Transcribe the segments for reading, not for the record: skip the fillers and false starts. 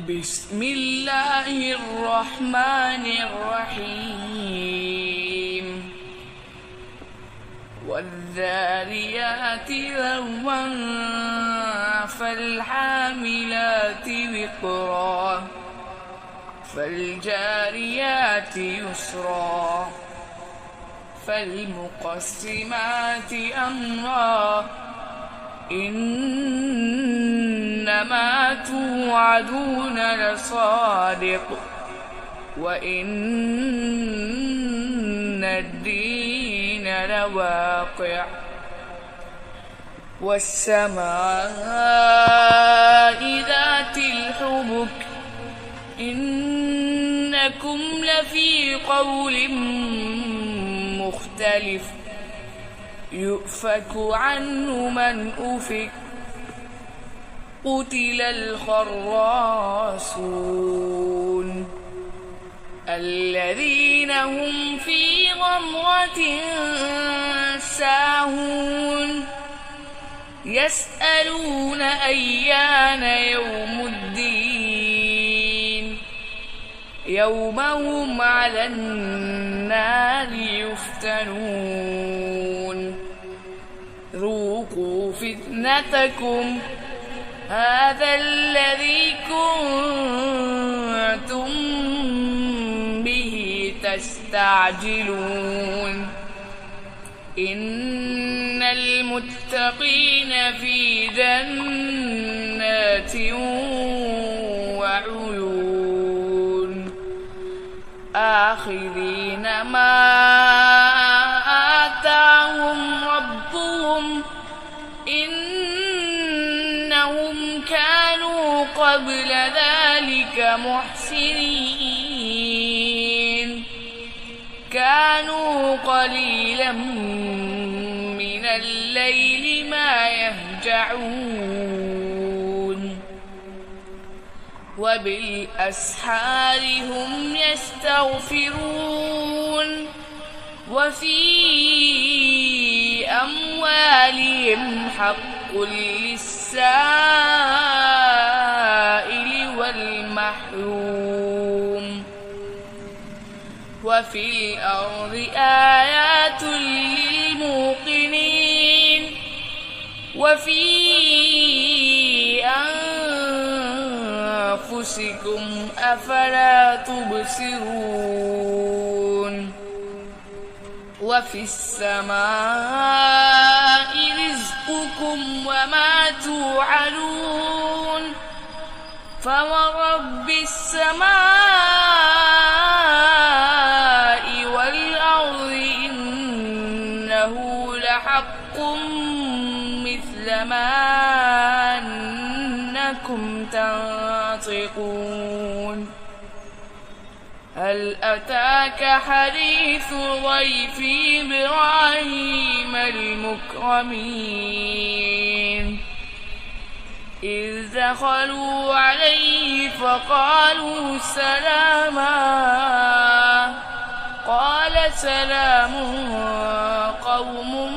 بسم الله الرحمن الرحيم والذاريات ذروا فالحاملات وقرا فالجاريات يسرا فالمقسمات أمرا إنما توعدون لصادق وإن الدين لواقع والسماء ذات الحبك إنكم لفي قول مختلف يؤفك عنه من أفك قتل الخراصون الذين هم في غمرة ساهون يسألون أيان يوم الدين يوم هم على النار يفتنون ذوقوا فتنتكم هذا الذي كنتم به تستعجلون إن المتقين في جنات وعيون آخذين ما آتاهم ربهم إنهم كانوا قبل ذلك محسنين كانوا قليلا من الليل ما يهجعون وبالأسحار هم يستغفرون وفي أموالهم حق للسائل والمحروم وفي الأرض آيات للموقنين وفي أنفسكم أفلا تبصرون وفي السماء رزقكم وما توعدون فورب السماء والأرض إنه لحق مثل ما أنكم تنطقون هل أتاك حديث ضيف إبراهيم المكرمين إذ دخلوا عليه فقالوا سلاما قال سلام قوم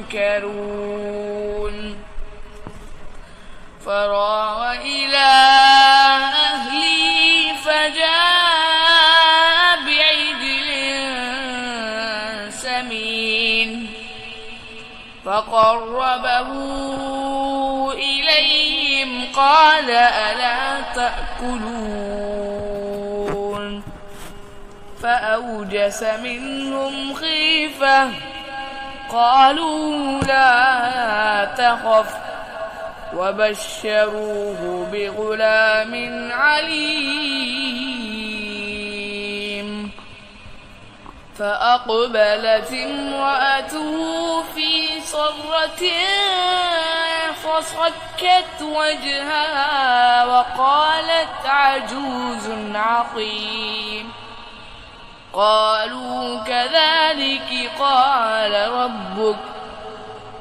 منكرون فراغ إلى أهله فجاء بعجل سمين فقربه إليهم قال ألا تأكلون فأوجس منهم خيفة قالوا لا تخف وبشروه بغلام عليم فأقبلت امرأته في صرة فصكت وجهها وقالت عجوز عقيم قالوا كذلك قال ربك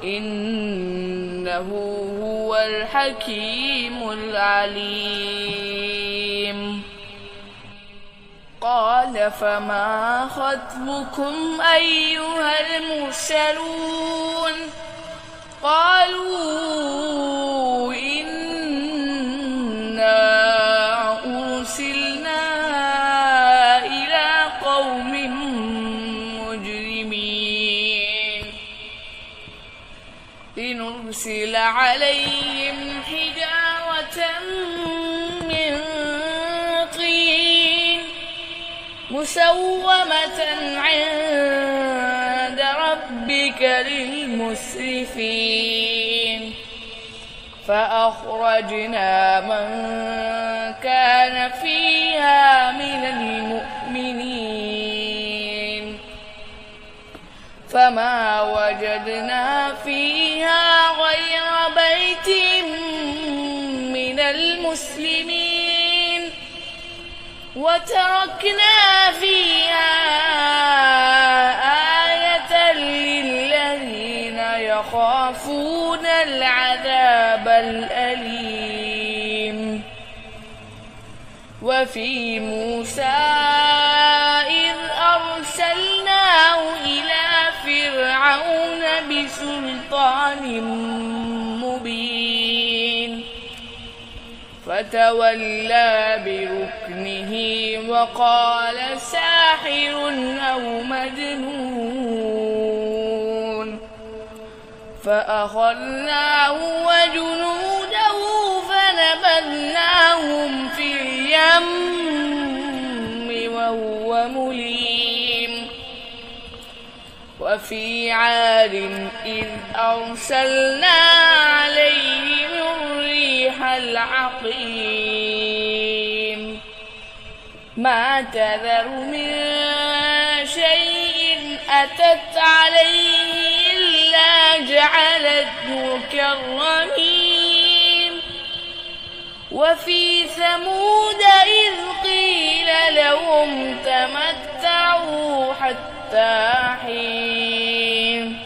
إنه هو الحكيم العليم قال فما خطبكم أيها المرسلون قالوا إنا أرسلنا إلى قوم مجرمين لنرسل عليهم حجارة من طين مسومة عند ربك للمسرفين فأخرجنا من كان فيها من المؤمنين فما وجدنا فيها غير بيت من المسلمين وتركنا فيها آية للذين يخافون العذاب الأليم وفي موسى إذ أرسلناه إلى فرعون بسلطان مبين فتولى بركنه وقال ساحر أو مجنون فأخذناه وجنوده فنبذناهم في اليم وهو مليم وفي عاد إذ أرسلنا عليهم الريح العقيم ما تذر من شيء أتت عليه إلا جعلته كالرميم وفي ثمود إذ قيل لهم تمتعوا حتى حين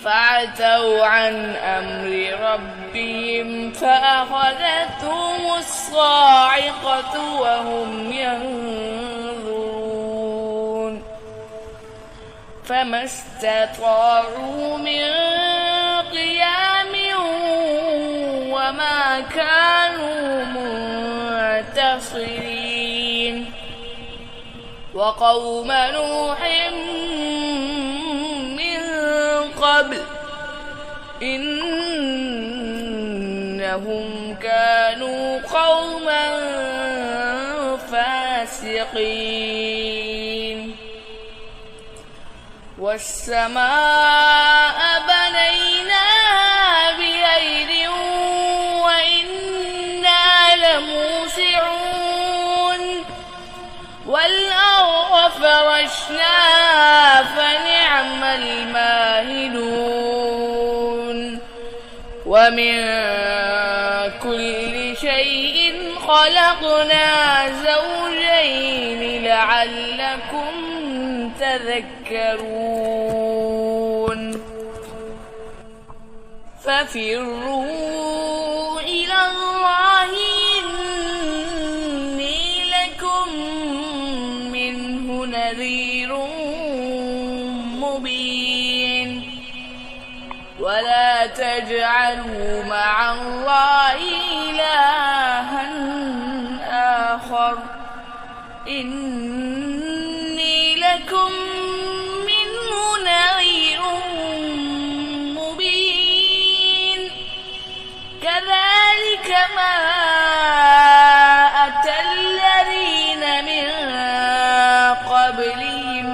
فعتوا عن أمر ربهم فأخذتهم الصاعقة وهم ينظرون فما استطاعوا من قيام وما كانوا منتصرين وقوم نوح من قبل إنهم كانوا قوما فاسقين والسماء بنيناها بأيد وإنا لموسعون والأرض فرشناها فنعم الماهدون ومن كل شيء خلقنا زوجين لعلكم تذكرون ففروا إلى الله إني لكم منه نذير مبين ولا تجعلوا مع الله إلها آخر إني لكم منه نذير مبين كذلك ما أتى الذين من قبلهم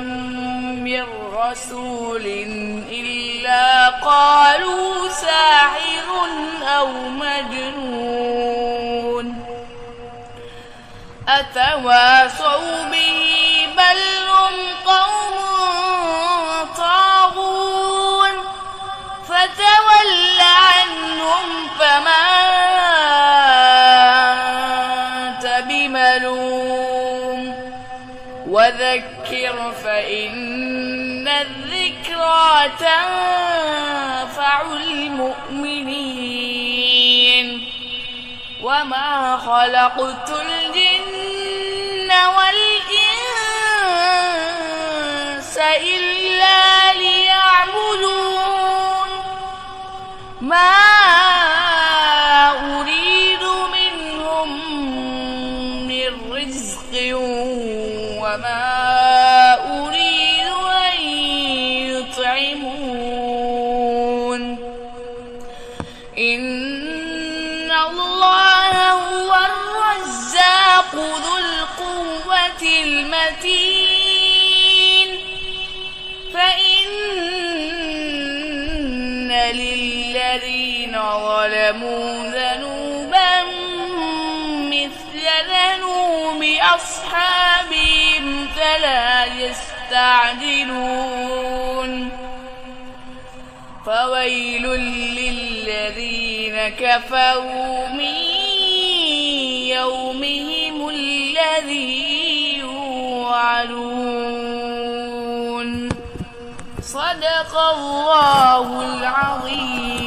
من رسول إلا قالوا ساحر أو مجنون أتواصوا به بل هم قوم طاغون فتول عنهم فما أنت بملوم وذكر فإن الذكرى تنفع المؤمنين وما خلقت الجن والإنس إلا ليعبدون ما أريد منهم من وما أريد أن يطعمون إن الله هو الرزاق ذو القوة المتين فإن للذين ظلموا ذنوبا مثل ذنوب أصحابهم فلا يستعجلون فويل للذين كفروا من يومهم الذي يوعدون صدق الله العظيم.